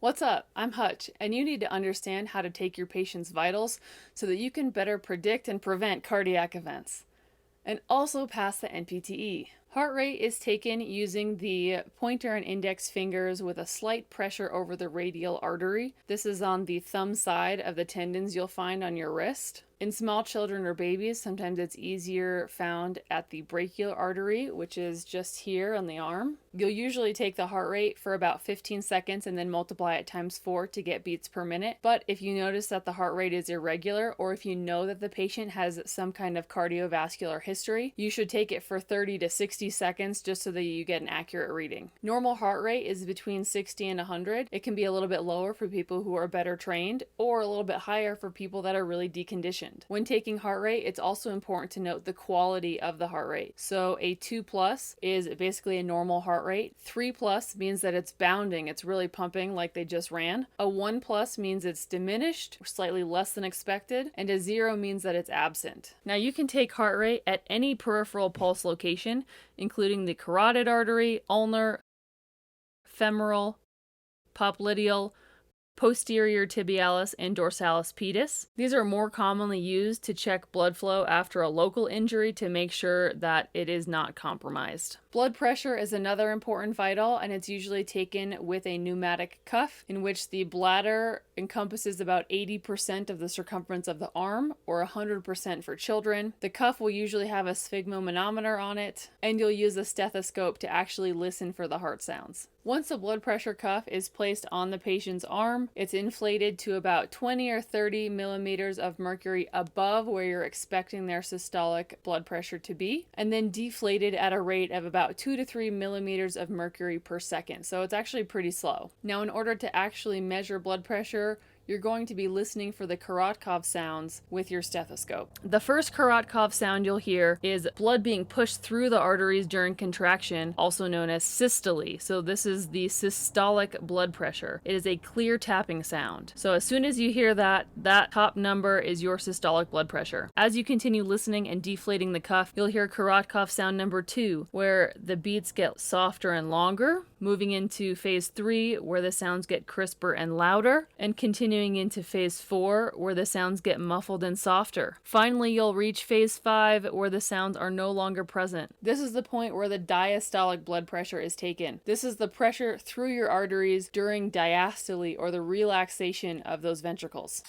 What's up? I'm Hutch, and you need to understand how to take your patient's vitals so that you can better predict and prevent cardiac events, and also pass the NPTE. Heart rate is taken using the pointer and index fingers with a slight pressure over the radial artery. This is on the thumb side of the tendons you'll find on your wrist. In small children or babies, sometimes it's easier found at the brachial artery, which is just here on the arm. You'll usually take the heart rate for about 15 seconds and then multiply it times 4 to get beats per minute. But if you notice that the heart rate is irregular, or if you know that the patient has some kind of cardiovascular history, you should take it for 30 to 60 seconds just so that you get an accurate reading. Normal heart rate is between 60 and 100. It can be a little bit lower for people who are better trained, or a little bit higher for people that are really deconditioned. When taking heart rate, it's also important to note the quality of the heart rate. So a 2+ is basically a normal heart rate. 3+ means that it's bounding, it's really pumping like they just ran. A 1+ means it's diminished, or slightly less than expected, and a 0 means that it's absent. Now you can take heart rate at any peripheral pulse location, including the carotid artery, ulnar, femoral, popliteal, posterior tibialis, and dorsalis pedis. These are more commonly used to check blood flow after a local injury to make sure that it is not compromised. Blood pressure is another important vital, and it's usually taken with a pneumatic cuff in which the bladder encompasses about 80% of the circumference of the arm, or 100% for children. The cuff will usually have a sphygmomanometer on it, and you'll use a stethoscope to actually listen for the heart sounds. Once a blood pressure cuff is placed on the patient's arm, it's inflated to about 20 or 30 millimeters of mercury above where you're expecting their systolic blood pressure to be, and then deflated at a rate of about 2 to 3 millimeters of mercury per second. So it's actually pretty slow. Now, in order to actually measure blood pressure, you're going to be listening for the Korotkov sounds with your stethoscope. The first Korotkov sound you'll hear is blood being pushed through the arteries during contraction, also known as systole. So this is the systolic blood pressure. It is a clear tapping sound. So as soon as you hear that, that top number is your systolic blood pressure. As you continue listening and deflating the cuff, you'll hear Korotkov sound number 2, where the beats get softer and longer, moving into phase 3, where the sounds get crisper and louder, and continuing into phase 4, where the sounds get muffled and softer. Finally, you'll reach phase 5, where the sounds are no longer present. This is the point where the diastolic blood pressure is taken. This is the pressure through your arteries during diastole, or the relaxation of those ventricles.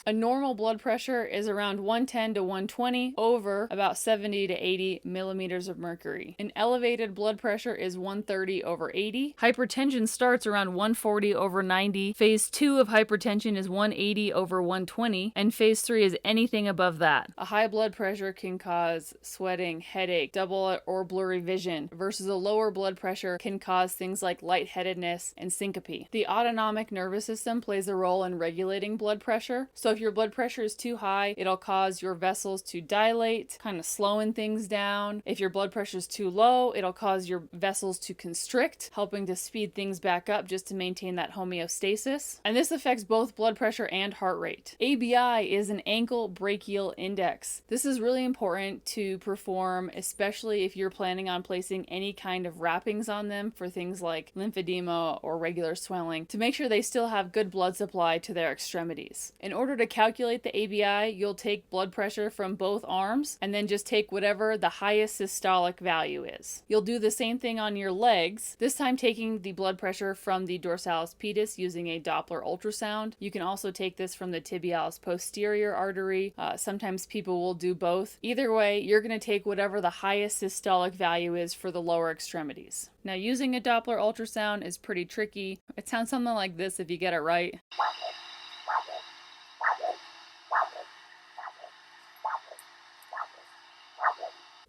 A normal blood pressure is around 110 to 120 over about 70 to 80 millimeters of mercury. An elevated blood pressure is 130 over 80. Hypertension starts around 140 over 90. Phase 2 of hypertension is 180 over 120, and phase 3 is anything above that. A high blood pressure can cause sweating, headache, double or blurry vision, versus a lower blood pressure can cause things like lightheadedness and syncope. The autonomic nervous system plays a role in regulating blood pressure. So if your blood pressure is too high, it'll cause your vessels to dilate, kind of slowing things down. If your blood pressure is too low, it'll cause your vessels to constrict, helping to speed things back up just to maintain that homeostasis. And this affects both blood pressure and heart rate. ABI is an ankle brachial index. This is really important to perform, especially if you're planning on placing any kind of wrappings on them for things like lymphedema or regular swelling, to make sure they still have good blood supply to their extremities. In order to calculate the ABI, you'll take blood pressure from both arms and then just take whatever the highest systolic value is. You'll do the same thing on your legs, this time taking the blood pressure from the dorsalis pedis using a Doppler ultrasound. You can also take this from the tibialis posterior artery. Sometimes people will do both. Either way, you're going to take whatever the highest systolic value is for the lower extremities. Now, using a Doppler ultrasound is pretty tricky. It sounds something like this if you get it right.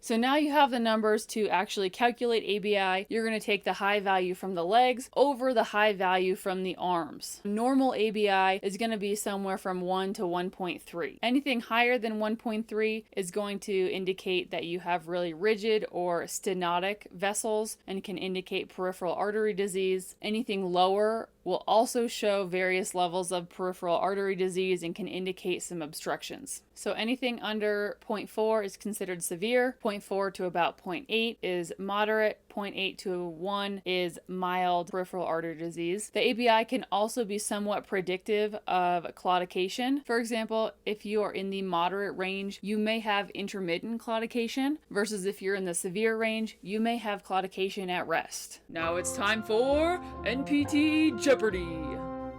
So now you have the numbers to actually calculate ABI. You're going to take the high value from the legs over the high value from the arms. Normal ABI is going to be somewhere from 1 to 1.3. Anything higher than 1.3 is going to indicate that you have really rigid or stenotic vessels and can indicate peripheral artery disease. Anything lower will also show various levels of peripheral artery disease and can indicate some obstructions. So anything under 0.4 is considered severe, 0.4 to about 0.8 is moderate, 0.8 to 1 is mild peripheral artery disease. The ABI can also be somewhat predictive of claudication. For example, if you are in the moderate range, you may have intermittent claudication, versus if you're in the severe range, you may have claudication at rest. Now it's time for NPT Jeopardy!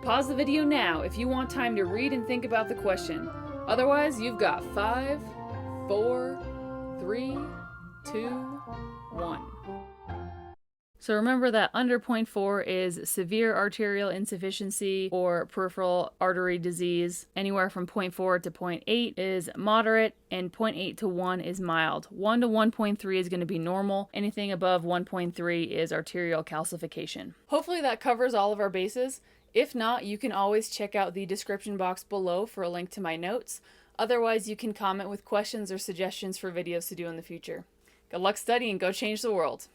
Pause the video now if you want time to read and think about the question. Otherwise, you've got 5, 4, 3, 2, 1. So remember that under 0.4 is severe arterial insufficiency or peripheral artery disease. Anywhere from 0.4 to 0.8 is moderate, and 0.8 to 1 is mild. 1 to 1.3 is going to be normal. Anything above 1.3 is arterial calcification. Hopefully that covers all of our bases. If not, you can always check out the description box below for a link to my notes. Otherwise, you can comment with questions or suggestions for videos to do in the future. Good luck studying. Go change the world.